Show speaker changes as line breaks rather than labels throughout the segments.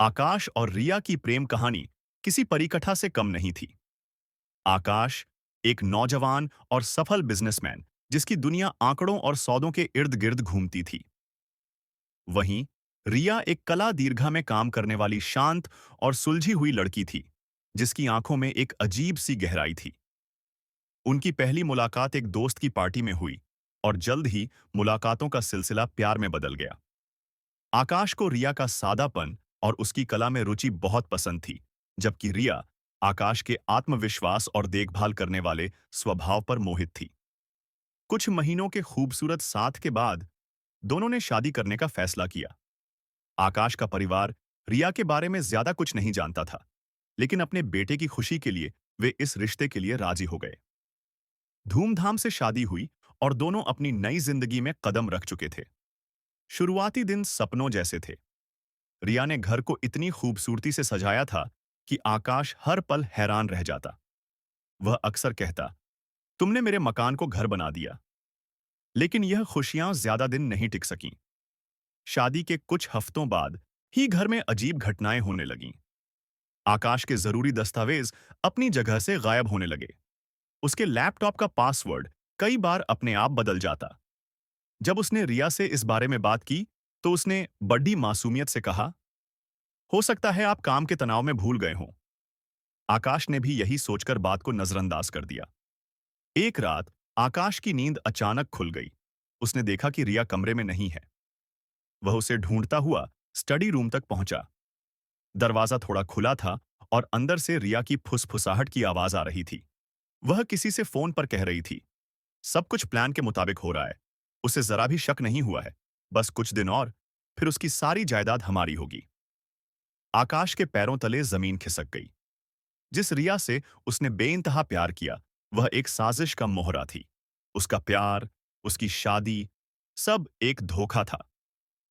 आकाश और रिया की प्रेम कहानी किसी परिकथा से कम नहीं थी। आकाश एक नौजवान और सफल बिजनेसमैन जिसकी दुनिया आंकड़ों और सौदों के इर्द गिर्द घूमती थी। वहीं रिया एक कला दीर्घा में काम करने वाली शांत और सुलझी हुई लड़की थी, जिसकी आंखों में एक अजीब सी गहराई थी। उनकी पहली मुलाकात एक दोस्त की पार्टी में हुई और जल्द ही मुलाकातों का सिलसिला प्यार में बदल गया। आकाश को रिया का सादापन और उसकी कला में रुचि बहुत पसंद थी, जबकि रिया आकाश के आत्मविश्वास और देखभाल करने वाले स्वभाव पर मोहित थी। कुछ महीनों के खूबसूरत साथ के बाद दोनों ने शादी करने का फैसला किया। आकाश का परिवार रिया के बारे में ज्यादा कुछ नहीं जानता था, लेकिन अपने बेटे की खुशी के लिए वे इस रिश्ते के लिए राजी हो गए। धूमधाम से शादी हुई और दोनों अपनी नई जिंदगी में कदम रख चुके थे। शुरुआती दिन सपनों जैसे थे। रिया ने घर को इतनी खूबसूरती से सजाया था कि आकाश हर पल हैरान रह जाता। वह अक्सर कहता, तुमने मेरे मकान को घर बना दिया। लेकिन यह खुशियां ज्यादा दिन नहीं टिक सकीं। शादी के कुछ हफ्तों बाद ही घर में अजीब घटनाएं होने लगीं। आकाश के जरूरी दस्तावेज अपनी जगह से गायब होने लगे। उसके लैपटॉप का पासवर्ड कई बार अपने आप बदल जाता। जब उसने रिया से इस बारे में बात की, तो उसने बड़ी मासूमियत से कहा, हो सकता है आप काम के तनाव में भूल गए हों। आकाश ने भी यही सोचकर बात को नजरअंदाज कर दिया। एक रात आकाश की नींद अचानक खुल गई। उसने देखा कि रिया कमरे में नहीं है। वह उसे ढूंढता हुआ स्टडी रूम तक पहुंचा। दरवाजा थोड़ा खुला था और अंदर से रिया की फुसफुसाहट की आवाज आ रही थी। वह किसी से फोन पर कह रही थी, सब कुछ प्लान के मुताबिक हो रहा है। उसे जरा भी शक नहीं हुआ है। बस कुछ दिन और, फिर उसकी सारी जायदाद हमारी होगी। आकाश के पैरों तले जमीन खिसक गई। जिस रिया से उसने बेइंतहा प्यार किया, वह एक साजिश का मोहरा थी। उसका प्यार, उसकी शादी, सब एक धोखा था।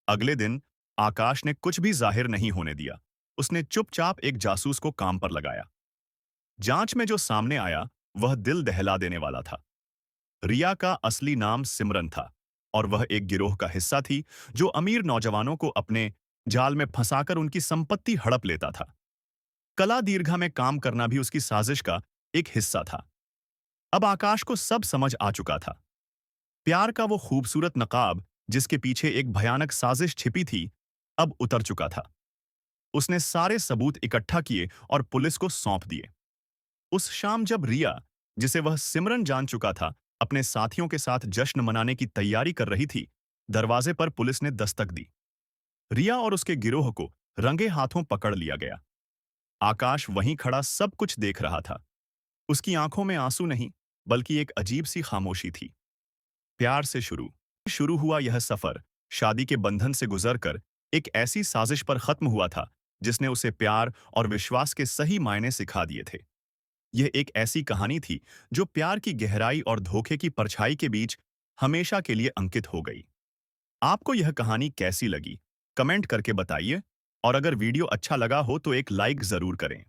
अगले दिन आकाश ने कुछ भी जाहिर नहीं होने दिया। उसने चुपचाप एक जासूस को काम पर लगाया। जांच में जो सामने आया, वह दिल दहला देने वाला था। रिया का असली नाम सिमरन था और वह एक गिरोह का हिस्सा थी जो अमीर नौजवानों को अपने जाल में फंसाकर उनकी संपत्ति हड़प लेता था। कला दीर्घा में काम करना भी उसकी साजिश का एक हिस्सा था। अब आकाश को सब समझ आ चुका था। प्यार का वो खूबसूरत नकाब जिसके पीछे एक भयानक साजिश छिपी थी, अब उतर चुका था। उसने सारे सबूत इकट्ठा किए और पुलिस को सौंप दिए। उस शाम जब रिया, जिसे वह सिमरन जान चुका था, अपने साथियों के साथ जश्न मनाने की तैयारी कर रही थी, दरवाजे पर पुलिस ने दस्तक दी। रिया और उसके गिरोह को रंगे हाथों पकड़ लिया गया। आकाश वहीं खड़ा सब कुछ देख रहा था। उसकी आंखों में आंसू नहीं, बल्कि एक अजीब सी खामोशी थी। प्यार से शुरू हुआ यह सफर शादी के बंधन से गुजरकर एक ऐसी साजिश पर खत्म हुआ था जिसने उसे प्यार और विश्वास के सही मायने सिखा दिए थे। यह एक ऐसी कहानी थी जो प्यार की गहराई और धोखे की परछाई के बीच हमेशा के लिए अंकित हो गई। आपको यह कहानी कैसी लगी? कमेंट करके बताइए, और अगर वीडियो अच्छा लगा हो तो एक लाइक जरूर करें।